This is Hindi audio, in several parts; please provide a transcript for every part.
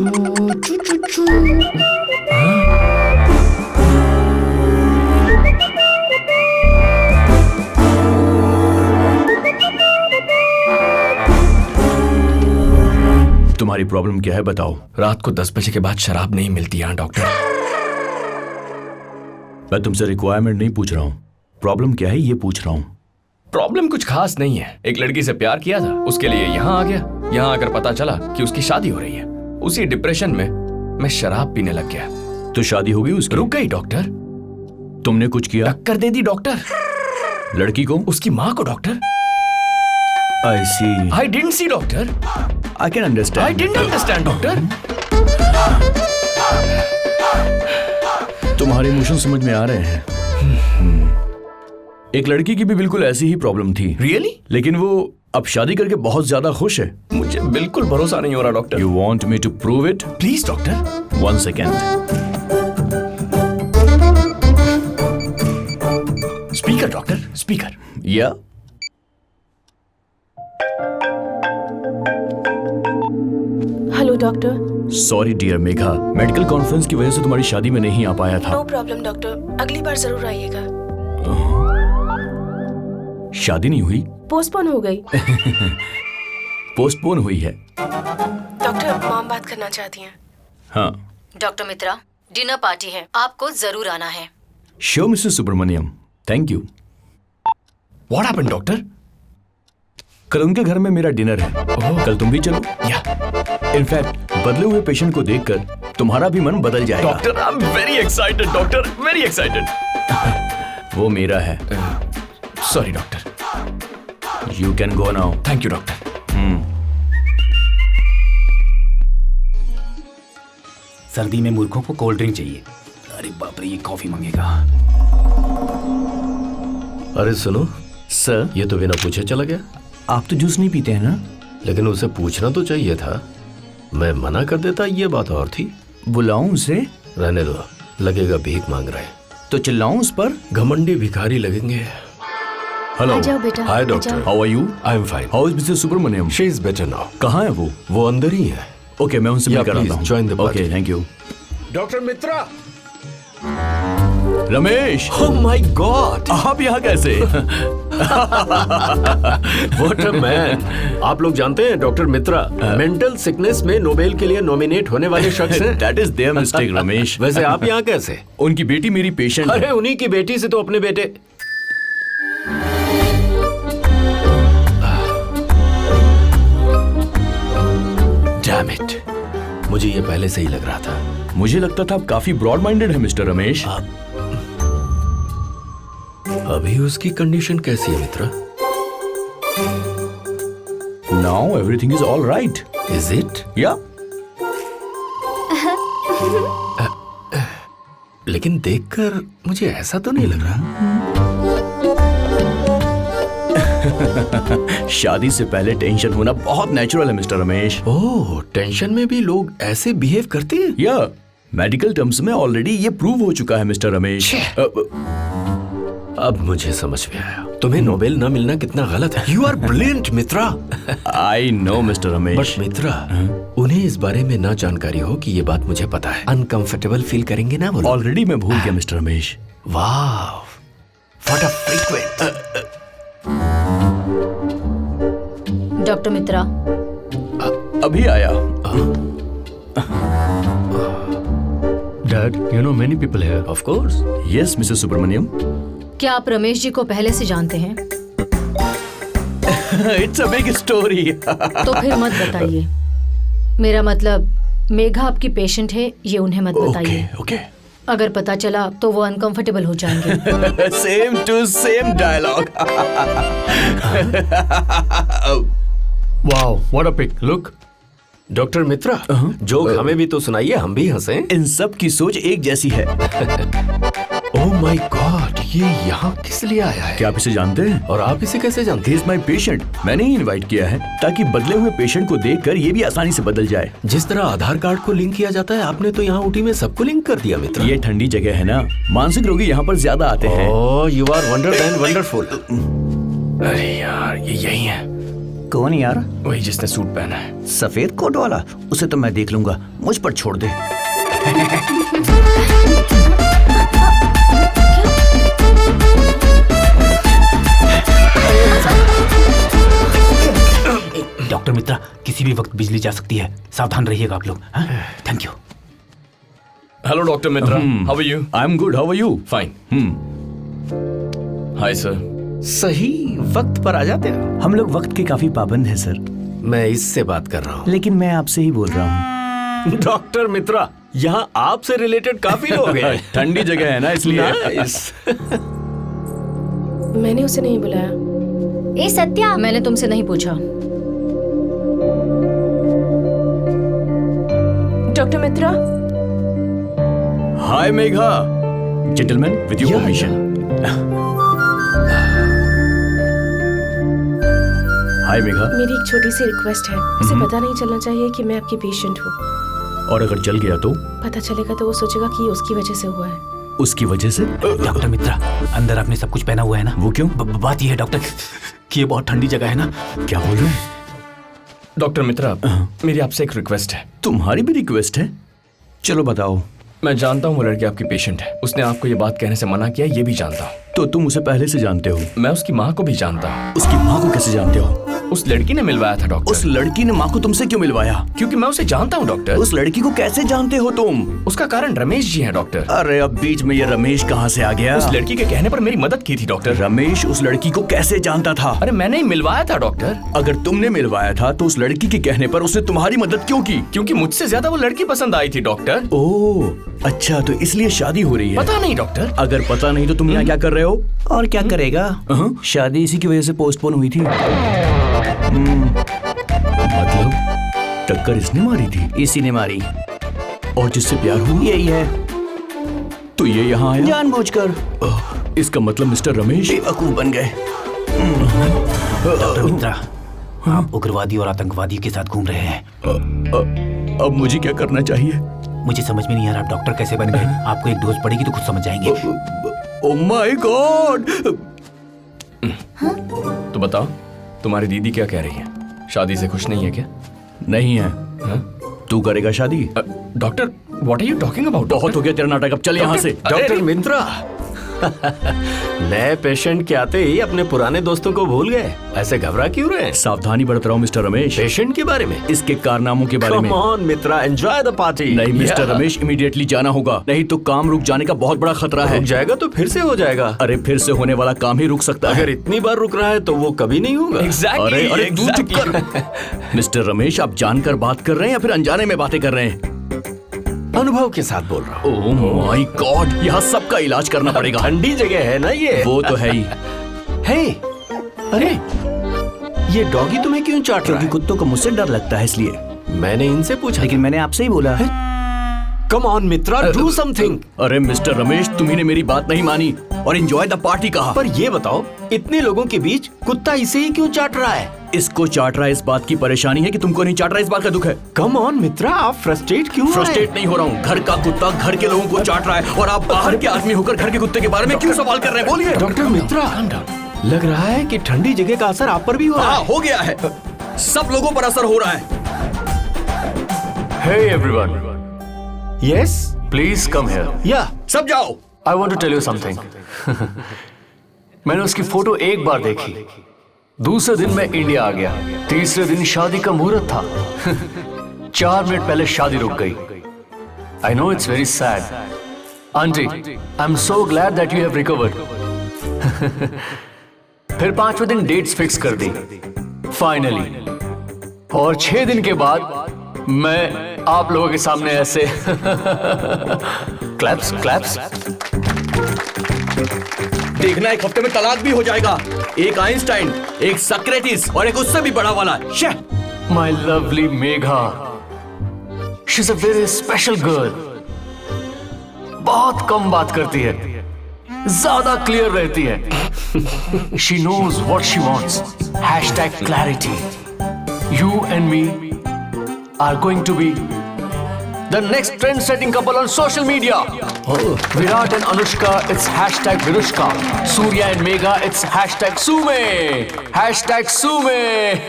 चू चू चू। तुम्हारी प्रॉब्लम क्या है बताओ। रात को 10 बजे के बाद शराब नहीं मिलती यहाँ डॉक्टर। मैं तुमसे रिक्वायरमेंट नहीं पूछ रहा हूँ, प्रॉब्लम क्या है ये पूछ रहा हूँ। प्रॉब्लम कुछ खास नहीं है। एक लड़की से प्यार किया था, उसके लिए यहाँ आ गया। यहाँ आकर पता चला कि उसकी शादी हो रही है। उसी डिप्रेशन में मैं शराब पीने लग गया। तो शादी हो गई उसकी? रुक गई डॉक्टर। तुमने कुछ किया? टक्कर दे दी डॉक्टर। लड़की को? उसकी माँ को doctor. I see. I didn't see doctor. I can understand. I didn't understand doctor. तुम्हारे इमोशन समझ में आ रहे हैं। एक लड़की की भी बिल्कुल ऐसी ही प्रॉब्लम थी। Really? लेकिन वो अब शादी करके बहुत ज्यादा खुश है। मुझे बिल्कुल भरोसा नहीं हो रहा doctor. You want me to prove it? Please doctor. 1 second. Speaker doctor, speaker. Yeah. Hello doctor. Sorry dear Megha, medical conference की वजह से तुम्हारी शादी में नहीं आ पाया था। नो प्रॉब्लम डॉक्टर, अगली बार जरूर आइएगा। शादी नहीं हुई? पोस्टपोन हो गई। पोस्टपोन हुई है। डॉक्टर मॉम बात करना चाहती हैं। हाँ। डॉक्टर मित्रा, डिनर पार्टी है, आपको जरूर आना है। Sure Mrs Subramaniam, thank you. What happened doctor? कल उनके घर में मेरा डिनर है। कल तुम भी चलो। या इनफैक्ट बदले हुए पेशेंट को देखकर तुम्हारा भी मन बदल जाएगा। Doctor I am very excited doctor, very excited. वो मेरा है। Sorry doctor. You can go now. Thank you doctor. सर्दी में मूर्खों को कोल्ड ड्रिंक चाहिए। अरे बाप रे, ये कॉफी मांगेगा। अरे सुनो सर, ये तो बिना पूछे चला गया। आप तो जूस नहीं पीते हैं ना? लेकिन उसे पूछना तो चाहिए था। मैं मना कर देता, ये बात और थी। बुलाऊं उसे? रहने दो, लगेगा भीख मांग रहे। तो चिल्लाऊं उस पर? घमंडी भिखारी लगेंगे। हेलो। आ जाओ बेटा। Hi doctor. How are you? I am fine. How is Mrs Subramaniam? She is better now. कहाँ है वो? वो अंदर ही है। ओके, मैं उनसे Yeah, मिल कर आता please, हूँ। join the party. Okay, thank you. Doctor Mitra. Ramesh, oh my God, आप यहाँ कैसे? What a man. आप लोग जानते हैं डॉक्टर मित्रा मेंटल सिकनेस में नोबेल के लिए नॉमिनेट होने वाले शख्स हैं। That is their mistake, Ramesh. वैसे आप यहाँ कैसे? उनकी बेटी मेरी पेशेंट अरे है। उन्हीं की बेटी से तो अपने बेटे। डैम इट, मुझे ये पहले से ही लग रहा था। मुझे लगता था आप काफी ब्रॉड माइंडेड है मिस्टर रमेश। अभी उसकी कंडीशन कैसी है Mitra? Now everything is all right. Is it? या लेकिन देखकर मुझे ऐसा तो नहीं लग रहा। शादी से पहले टेंशन होना बहुत नेचुरल है मिस्टर रमेश। ओह, टेंशन में भी लोग ऐसे बिहेव करते हैं? या मेडिकल टर्म्स में ऑलरेडी ये प्रूव हो चुका है मिस्टर रमेश। अब मुझे समझ में आया तुम्हें नोबेल न मिलना कितना गलत है। You are brilliant Mitra. I know mister Ramesh. But Mitra, उन्हें इस बारे में ना जानकारी हो कि ये बात मुझे पता है। अनकंफर्टेबल फील करेंगे ना वो लोग। ऑलरेडी मैं भूल गया मिस्टर रमेश। वाह, what a frequent. Doctor Mitra, अभी आया। Dad, you know many people here. Of course. Yes Mrs Subramaniam. क्या आप रमेश जी को पहले से जानते हैं? It's a big story. तो फिर मत बताइए। मेरा मतलब मेघा आपकी पेशेंट है, ये उन्हें मत बताइए। ओके। अगर पता चला तो वो अनकंफर्टेबल हो जाएंगे। Same to same dialogue. Wow, what a pic. Look doctor Mitra, joke हमें भी तो सुनाइए, हम भी हंसें। इन सब की सोच एक जैसी है। ओह माय गॉड, ये यहाँ किस लिए आया है? क्या आप इसे जानते हैं? और आप इसे कैसे जानते He is my patient। मैंने ही इनवाइट किया है ताकि बदले हुए पेशेंट को देखकर ये भी आसानी से बदल जाए। हैं? जिस तरह आधार कार्ड को लिंक किया जाता है, आपने तो यहाँ ऊटी में सबको लिंक कर दिया मित्र। ये ठंडी जगह है ना, मानसिक रोगी यहाँ पर ज्यादा आते हैं। Oh, you are wonder and wonderful. अरे यार, ये यही है। कौन यार? वही जिसने सूट पहना है। सफेद कोट वाला? उसे तो मैं देख लूंगा, मुझ पर छोड़ दे। डॉक्टर मित्रा, किसी भी वक्त बिजली जा सकती है, सावधान रहिएगा आप लोग। Thank you. Hello doctor Mitra, how are you? I am good, how are you? Fine. Hi sir. सही वक्त पर आ जाते हो। हम लोग वक्त के काफी पाबंद हैं सर, मैं इससे बात कर रहा हूँ। लेकिन मैं आपसे ही बोल रहा हूँ। डॉक्टर मित्रा, यहाँ आपसे रिलेटेड काफी लोग हैं। ठंडी जगह है ना, इसलिए। Nice. मैंने उसे नहीं बुलाया। ए सत्या, मैंने तुमसे नहीं पूछा। Doctor Mitra, hi Megha. Gentleman, with your permission. Hi Megha. मेरी एक छोटी सी रिक्वेस्ट है। उसे पता नहीं चलना चाहिए कि मैं आपकी पेशेंट हूँ। और अगर चल गया तो? पता चलेगा तो वो सोचेगा कि ये उसकी वजह से हुआ है। उसकी वजह से? डॉक्टर मित्रा, अंदर आपने सब कुछ पहना हुआ है ना? वो क्यों? बात यह है डॉक्टर कि ये बहुत ठंडी जगह है ना। क्या बोल रहे हैं? डॉक्टर मित्रा, मेरी आपसे एक रिक्वेस्ट है। तुम्हारी भी रिक्वेस्ट है? चलो बताओ। मैं जानता हूँ वो लड़की आपकी पेशेंट है। उसने आपको ये बात कहने से मना किया, ये भी जानता हूँ। तो तुम उसे पहले से जानते हो? मैं उसकी माँ को भी जानता हूँ। उसकी माँ को कैसे जानते हो? उस लड़की ने मिलवाया था डॉक्टर। उस लड़की ने माँ को तुमसे क्यों मिलवाया? क्योंकि मैं उसे जानता हूँ डॉक्टर। उस लड़की को कैसे जानते हो तुम? उसका कारण रमेश जी हैं डॉक्टर। अरे अब बीच में ये रमेश कहाँ से आ गया? उस लड़की के कहने पर मेरी मदद की थी डॉक्टर। रमेश उस लड़की को कैसे जानता था? अरे मैंने ही मिलवाया था डॉक्टर। अगर तुमने मिलवाया था तो उस लड़की के कहने पर उसने तुम्हारी मदद क्यों की? क्योंकि मुझसे ज्यादा वो लड़की पसंद आई थी डॉक्टर। ओह अच्छा, तो इसलिए शादी हो रही है? पता नहीं डॉक्टर। अगर पता नहीं तो तुम यहाँ क्या कर रहे हो? और क्या करेगा? शादी इसी की वजह से पोस्टपोन हुई थी। मतलब टक्कर इसने मारी थी? इसी ने मारी। और जिससे प्यार हुआ यही है। तो ये यहाँ आया जानबूझकर। इसका मतलब मिस्टर रमेश बेवकूफ बन गए। डॉक्टर मित्रा, आप उग्रवादी और आतंकवादी के साथ घूम रहे हैं। अब मुझे क्या करना चाहिए? मुझे समझ में नहीं आ रहा आप डॉक्टर कैसे बन गए। आपको एक डोज पड़ेगी तो खुद समझ जाएंगे। Oh my God. तो बताओ, तुम्हारी दीदी क्या कह रही है? शादी से खुश नहीं है क्या? नहीं है। तू करेगा शादी? Doctor, what are you talking about? बहुत हो गया तेरा नाटक, अब चल यहाँ से। डॉक्टर मित्रा, नए पेशेंट के आते ही अपने पुराने दोस्तों को भूल गए। ऐसे घबरा क्यों रहे हैं? सावधानी बरत रहा हूँ मिस्टर रमेश। पेशेंट के बारे में? इसके कारनामों के बारे में। Come on, Mitra, enjoy the party. नहीं मिस्टर रमेश, इमीडिएटली जाना होगा, नहीं तो काम रुक जाने का बहुत बड़ा खतरा है। रुक जाएगा तो फिर से हो जाएगा। अरे फिर से होने वाला काम ही रुक सकता है। अगर इतनी बार रुक रहा है तो वो कभी नहीं होगा। अरे अरे तू चुप कर। मिस्टर रमेश, आप जानकर बात कर रहे हैं या फिर अनजाने में बातें कर रहे हैं? अनुभव के साथ बोल रहा हूँ। ओह माय गॉड, यहाँ सबका इलाज करना पड़ेगा। ठंडी जगह है ना ये। वो तो है ही। हे, अरे ये डॉगी तुम्हें क्यों चाट रहा क्योंकि है? कुत्तों को मुझसे डर लगता है इसलिए। मैंने इनसे पूछा, लेकिन मैंने आपसे ही बोला है। Come on Mitra, do something. अरे मिस्टर रमेश, तुम्ही ने मेरी बात नहीं मानी और एंजॉय द पार्टी कहा। पर ये बताओ, इतने लोगों के बीच कुत्ता इसे ही क्यों चाट रहा है? इसको चाट रहा है इस बात की परेशानी है कि तुमको नहीं चाट रहा, इस बात का दुख है। कम ऑन मित्रा, आप फ्रस्ट्रेट क्यों हो रहे हैं? फ्रस्ट्रेट नहीं हो रहा हूँ, घर का कुत्ता घर के लोगों को चाट रहा है और आप बाहर के आदमी होकर घर के कुत्ते के बारे में क्यों सवाल कर रहे हैं? बोलिए। डॉक्टर मित्रा, लग रहा है कि ठंडी जगह का असर आप पर भी हो रहा है। हो गया है, सब लोगों पर असर हो रहा है। Hey everyone, yes, please come here. या सब जाओ। I want to tell you something. मैंने उसकी फोटो एक बार देखी, दूसरे दिन मैं इंडिया आ गया, तीसरे दिन शादी का मुहूर्त था। 4 मिनट पहले शादी रुक गई। I know it's very sad. Auntie, I'm so glad that you have recovered. फिर 5वें दिन डेट्स फिक्स कर दी फाइनली, और 6 दिन के बाद मैं आप लोगों के सामने ऐसे क्लैप्स क्लैप्स। देखना, एक हफ्ते में तलाक भी हो जाएगा। एक आइंस्टाइन, एक सक्रेटिस और एक उससे भी बड़ा वाला। My lovely Megha, she's a very special girl. बहुत कम बात करती है, ज्यादा क्लियर रहती है। She knows what she wants. #clarity. You and me are going to be the next trend-setting couple on social media. Virat and Anushka, it's hashtag Virushka. Surya and Megha, it's hashtag Sume. Hashtag Sume.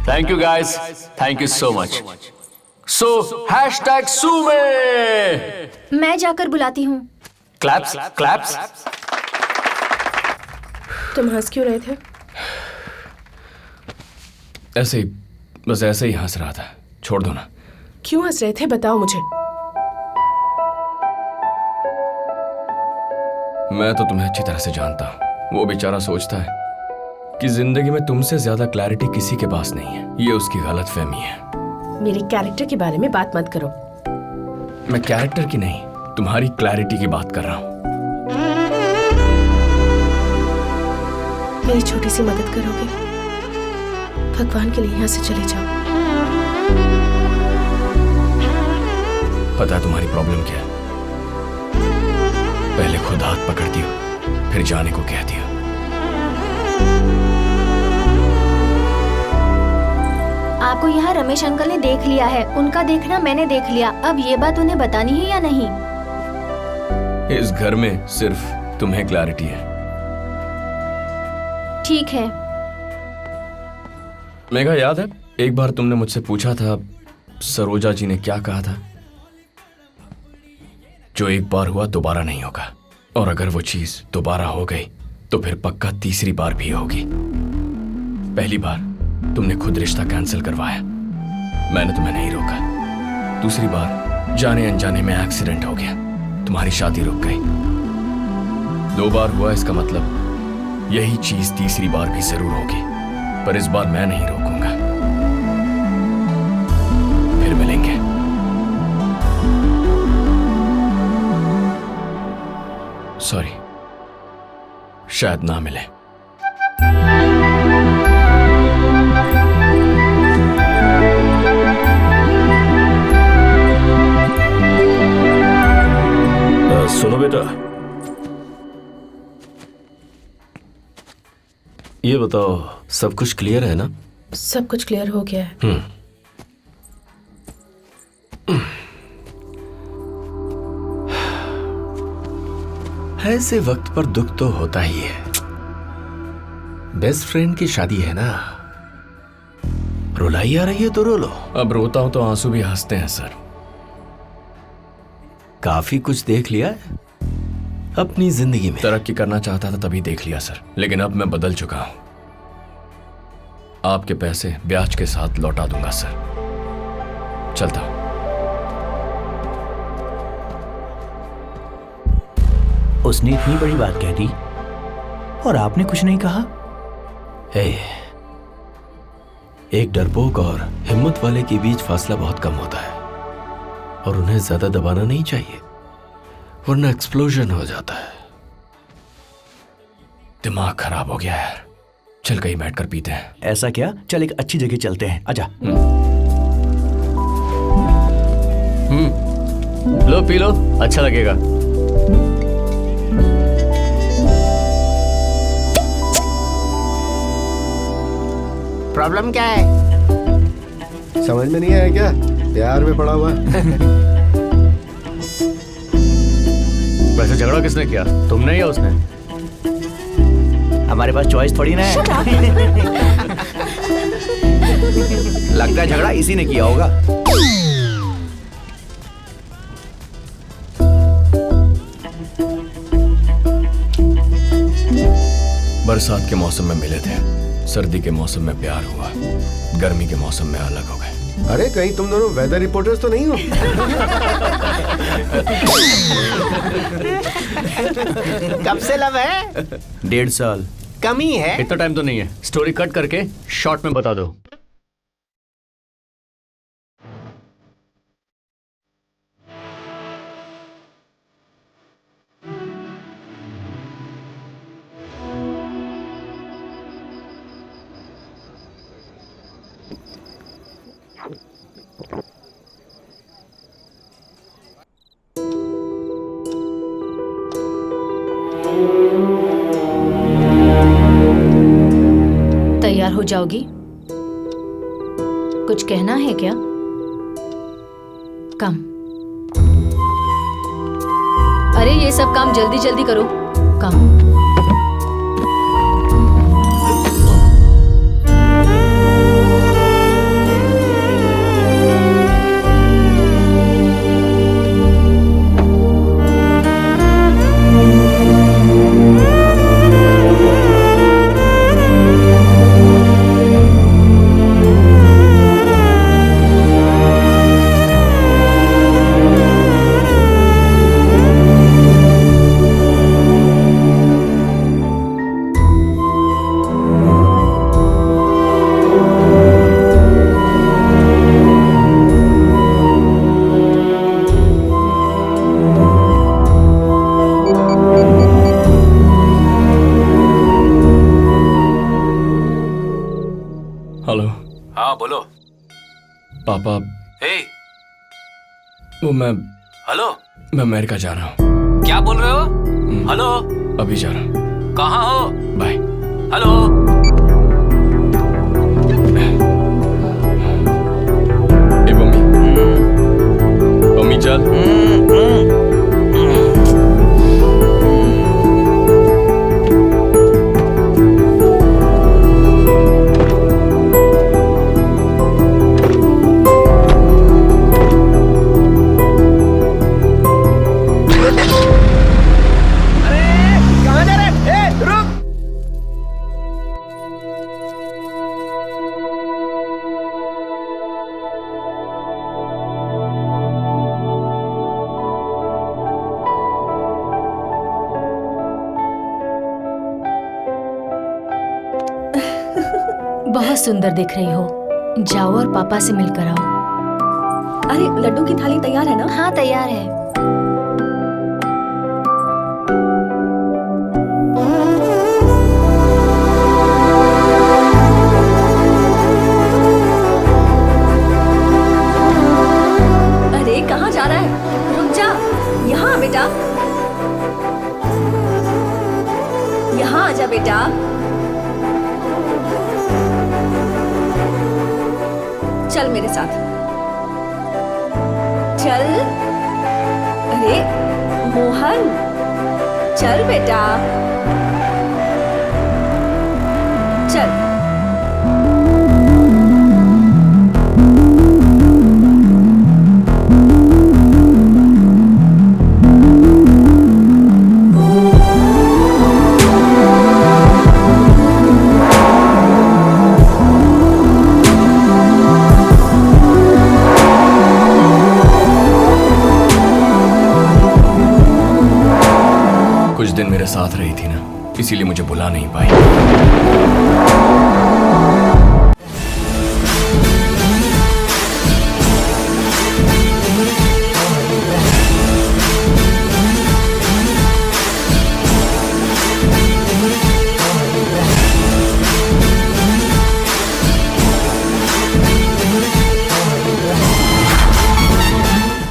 Thank you guys. Thank you so much. So, hashtag Sume. मैं जाकर बुलाती हूँ। Claps, claps. तुम हंस क्यों रहे थे? ऐसे ही, बस ऐसे ही हंस रहा था। छोड़ दो ना। क्यों हंस रहे थे, बताओ मुझे। मैं तो तुम्हें अच्छी तरह से जानता हूँ। वो बेचारा सोचता है कि जिंदगी में तुमसे ज्यादा क्लैरिटी किसी के पास नहीं है। ये उसकी गलतफहमी है। मेरे कैरेक्टर के बारे में बात मत करो। मैं कैरेक्टर की नहीं, तुम्हारी क्लैरिटी की बात कर रहा हूँ। मेरी छोटी सी मदद करोगे? भगवान के लिए यहाँ से चले जाओ। पता है तुम्हारी प्रॉब्लम क्या है? पहले खुद हाथ पकड़ दियो, फिर जाने को कह दिया। आपको यहाँ रमेश अंकल ने देख लिया है, उनका देखना मैंने देख लिया। अब ये बात उन्हें बतानी है या नहीं? इस घर में सिर्फ तुम्हें क्लैरिटी है। ठीक है। मेघा, याद है एक बार तुमने मुझसे पूछा था सरोजा जी ने क्या कहा था? जो एक बार हुआ दोबारा नहीं होगा, और अगर वो चीज दोबारा हो गई तो फिर पक्का तीसरी बार भी होगी। पहली बार तुमने खुद रिश्ता कैंसिल करवाया, मैंने तुम्हें नहीं रोका। दूसरी बार जाने अनजाने में एक्सीडेंट हो गया, तुम्हारी शादी रुक गई। 2 बार हुआ, इसका मतलब यही चीज तीसरी बार भी जरूर होगी, पर इस बार मैं नहीं रोकूंगा। फिर मिलेंगे। सॉरी, शायद ना मिले। सुनो बेटा, ये बताओ सब कुछ क्लियर है ना? सब कुछ क्लियर हो गया है। ऐसे वक्त पर दुख तो होता ही है। बेस्ट फ्रेंड की शादी है ना, रुलाई आ रही है तो रो लो। अब रोता हूं तो आंसू भी हंसते हैं सर। काफी कुछ देख लिया है अपनी जिंदगी में। तरक्की करना चाहता था तभी देख लिया सर, लेकिन अब मैं बदल चुका हूं। आपके पैसे ब्याज के साथ लौटा दूंगा सर। चलता हूं। उसने इतनी बड़ी बात कह दी और आपने कुछ नहीं कहा? एक डरपोक और हिम्मत वाले के बीच फासला बहुत कम होता है, और उन्हें ज्यादा दबाना नहीं चाहिए, वरना एक्सप्लोजन हो जाता है। दिमाग खराब हो गया यार। चल कहीं बैठकर पीते हैं। ऐसा क्या? चल एक अच्छी जगह चलते हैं, आजा। लो पी लो, अच्छा लगेगा। प्रॉब्लम क्या है? समझ में नहीं आया क्या? प्यार में पड़ा हुआ है। वैसे झगड़ा किसने किया, तुमने या उसने? हमारे पास चॉइस थोड़ी ना है। लगता है झगड़ा इसी ने किया होगा। बरसात के मौसम में मिले थे, सर्दी के मौसम में प्यार हुआ, गर्मी के मौसम में अलग हो गए। अरे कहीं तुम दोनों वेदर रिपोर्टर्स तो नहीं हो? कब से लव है? 1.5 साल। कम ही है। इतना टाइम तो नहीं है, स्टोरी कट करके शॉर्ट में बता दो। तैयार हो जाओगी? कुछ कहना है क्या? कम। अरे ये सब काम जल्दी जल्दी करो। कम। हेलो। हाँ बोलो। पापा, हे, वो मैं हेलो। अमेरिका जा रहा हूँ। क्या बोल रहे हो? हेलो। अभी जा रहा हूँ। कहाँ हो? बाय। हेलो। ए मम्मी, मम्मी चल। बहुत सुंदर दिख रही हो। जाओ और पापा से मिलकर आओ। अरे लड्डू की थाली तैयार है ना? हाँ तैयार है। अरे कहाँ जा रहा है? रुक जा। यहाँ आ बेटा। यहाँ आजा बेटा। चल मेरे साथ। चल। अरे मोहन, चल बेटा। चल। कुछ दिन मेरे साथ रही थी ना, इसीलिए मुझे बुला नहीं पाई।